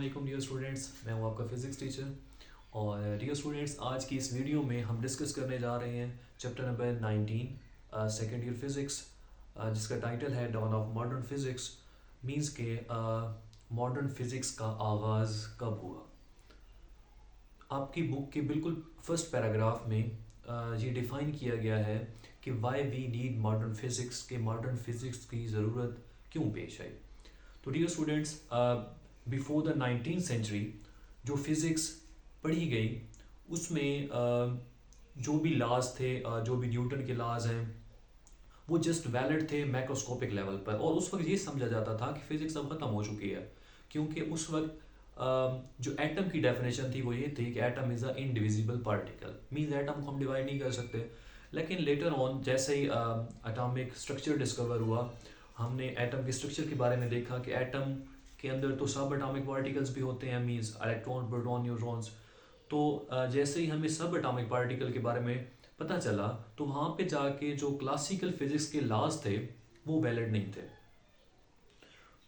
वालेकुम dear students, मैं हूं आपका फ़िज़िक्स टीचर। और डियर स्टूडेंट्स, आज की इस वीडियो में हम डिस्कस करने जा रहे हैं chapter number 19 second year physics, जिसका टाइटल है dawn of modern physics. Means के मॉडर्न फ़िज़िक्स का आगाज़ कब हुआ। आपकी बुक के बिल्कुल फर्स्ट पैराग्राफ में ये डिफ़ाइन किया गया है कि why we need modern physics, के मॉडर्न फ़िज़िक्स की ज़रूरत क्यों पेश आई। तो dear students, before the 19th century जो फिज़िक्स पढ़ी गई उसमें जो भी लॉज थे, जो भी न्यूटन के लॉज हैं, वो जस्ट वैलिड थे मैक्रोस्कोपिक लेवल पर। और उस वक्त ये समझा जाता था कि फ़िज़िक्स अब ख़त्म हो चुकी है, क्योंकि उस वक्त जो एटम की डेफिनेशन थी वो ये थी कि atom is a indivisible particle. Means atom को हम डिवाइड नहीं कर सकते। लेकिन लेटर ऑन जैसे ही एटॉमिक स्ट्रक्चर डिस्कवर हुआ, हमने एटम के स्ट्रक्चर के बारे में देखा कि एटम के अंदर तो सब एटॉमिक पार्टिकल्स भी होते हैं, मीन्स इलेक्ट्रॉन, प्रोटॉन, न्यूट्रॉन्स। तो जैसे ही हमें सब एटॉमिक पार्टिकल के बारे में पता चला, तो वहाँ पे जाके जो क्लासिकल फिजिक्स के लॉज थे वो वैलिड नहीं थे।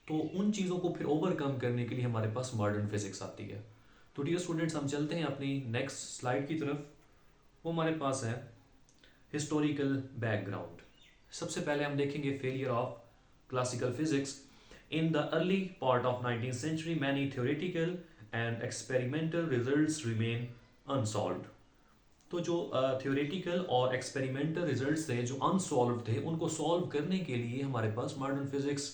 तो उन चीज़ों को फिर ओवरकम करने के लिए हमारे पास मॉडर्न फिजिक्स आती है। तो डियर स्टूडेंट्स, हम चलते हैं अपनी नेक्स्ट स्लाइड की तरफ। वो हमारे पास है हिस्टोरिकल बैकग्राउंड। सबसे पहले हम देखेंगे failure of classical physics. In the early part of 19th century, many theoretical and experimental results remain unsolved. तो जो theoretical और experimental results थे, जो unsolved थे, उनको solve करने के लिए हमारे पास modern physics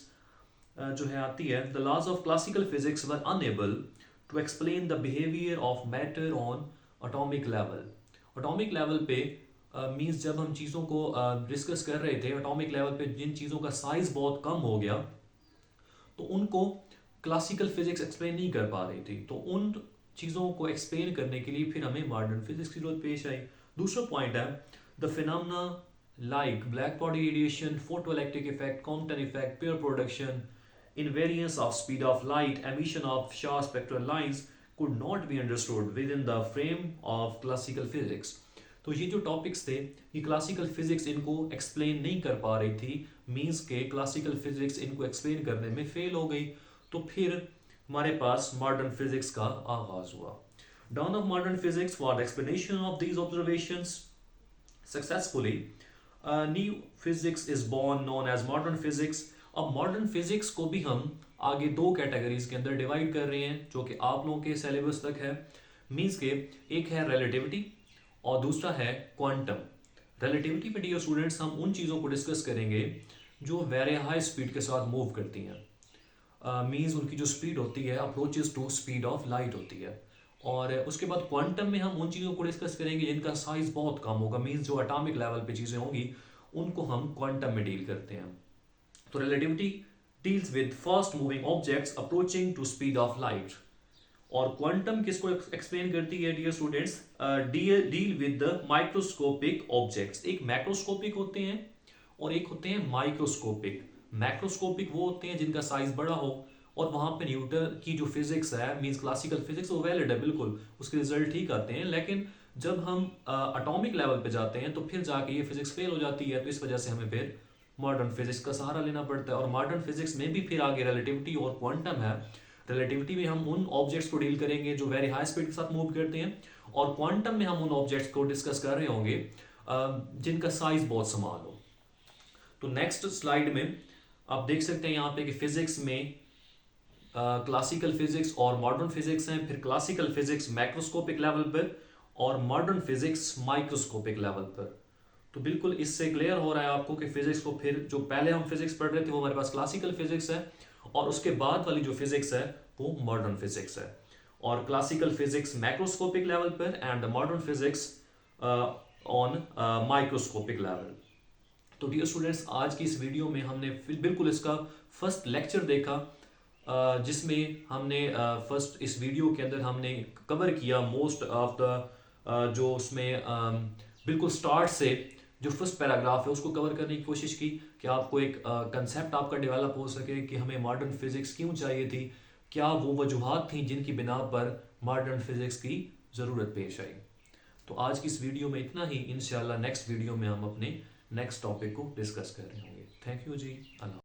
जो है आती है। The laws of classical physics were unable to explain the behavior of matter on atomic level. Atomic level पे मीन्स जब हम चीज़ों को डिस्कस कर रहे थे एटॉमिक लेवल पे, जिन चीज़ों का साइज बहुत कम हो गया तो उनको क्लासिकल फिजिक्स एक्सप्लेन नहीं कर पा रही थी। तो उन चीज़ों को एक्सप्लेन करने के लिए फिर हमें मॉडर्न फिजिक्स की जरूरत पेश आई। दूसरा पॉइंट है the phenomena like black body radiation, photoelectric effect, Compton effect, pair production, invariance of speed of light, emission of Shaw spectral lines could not be understood within the frame of classical physics. तो ये जो topics थे, ये classical physics इनको explain नहीं कर पा रही थी। मींस के क्लासिकल फिजिक्स इनको एक्सप्लेन करने में फेल हो गई। तो फिर हमारे पास मॉडर्न फिजिक्स का आगाज हुआ। Dawn of modern physics for the explanation of these observations successfully. New physics is born known as modern physics. अब मॉडर्न फिजिक्स को भी हम आगे दो कैटेगरीज के अंदर डिवाइड कर रहे हैं, जो कि आप लोगों के सिलेबस तक है। मीन्स के एक है रिलेटिविटी और दूसरा है क्वांटम। रिलेटिविटी पे डियर स्टूडेंट्स हम उन चीज़ों को डिस्कस करेंगे जो वेरी हाई स्पीड के साथ मूव करती हैं। मीन्स उनकी जो स्पीड होती है approaches to speed of light होती है। और उसके बाद क्वांटम में हम उन चीज़ों को डिस्कस करेंगे जिनका साइज बहुत कम होगा। मीन्स जो एटॉमिक लेवल पे चीज़ें होंगी उनको हम क्वांटम में डील करते हैं। तो relativity deals with fast moving objects approaching to speed of light. और क्वांटम किसको एक्सप्लेन करती है dear students? Deal with the microscopic objects. एक मैक्रोस्कोपिक होते हैं और एक होते हैं माइक्रोस्कोपिक। मैक्रोस्कोपिक वो होते हैं जिनका साइज बड़ा हो, और वहां पे न्यूटन की जो फिजिक्स है, मींस क्लासिकल फिजिक्स, वो वैलिड है, बिल्कुल उसके रिजल्ट ठीक आते हैं। लेकिन जब हम एटॉमिक लेवल पे जाते हैं तो फिर जाके ये फिजिक्स फेल हो जाती है। तो इस वजह से हमें फिर मॉडर्न फिजिक्स का सहारा लेना पड़ता है। और मॉडर्न फिजिक्स में भी फिर आगे रिलेटिविटी और क्वांटम है। रिलेटिविटी में हम उन ऑब्जेक्ट्स को डील करेंगे जो वेरी हाई स्पीड के साथ मूव करते हैं, और क्वांटम में हम उन ऑब्जेक्ट्स को डिस्कस कर रहे होंगे जिनका साइज बहुत स्मॉल हो। तो नेक्स्ट स्लाइड में आप देख सकते हैं यहाँ पे कि फिजिक्स में क्लासिकल फिजिक्स और मॉडर्न फिजिक्स हैं। फिर क्लासिकल फिजिक्स मैक्रोस्कोपिक लेवल पर और मॉडर्न फिजिक्स माइक्रोस्कोपिक लेवल पर। तो बिल्कुल इससे क्लियर हो रहा है आपको कि फिजिक्स को फिर जो पहले हम फिजिक्स पढ़ रहे थे वो हमारे पास क्लासिकल फिजिक्स है, और उसके बाद वाली जो फिजिक्स है वो मॉडर्न फिजिक्स है। और क्लासिकल फिजिक्स मैक्रोस्कोपिक लेवल पर and modern physics on microscopic level. तो डियर स्टूडेंट्स, आज की इस वीडियो में हमने बिल्कुल इसका फर्स्ट लेक्चर देखा, जिसमें हमने फर्स्ट इस वीडियो के अंदर हमने कवर किया मोस्ट ऑफ द जो उसमें बिल्कुल स्टार्ट से जो फर्स्ट पैराग्राफ है उसको कवर करने की कोशिश की कि आपको एक कंसेप्ट आपका डेवलप हो सके कि हमें मॉडर्न फिजिक्स क्यों चाहिए थी, क्या वो वजूहात थी जिनकी बिना पर मॉडर्न फिजिक्स की ज़रूरत पेश आई। तो आज की इस वीडियो में इतना ही। इंशाल्लाह नेक्स्ट वीडियो में हम अपने नेक्स्ट टॉपिक को डिस्कस कर रहे होंगे। Thank you ji, Allah.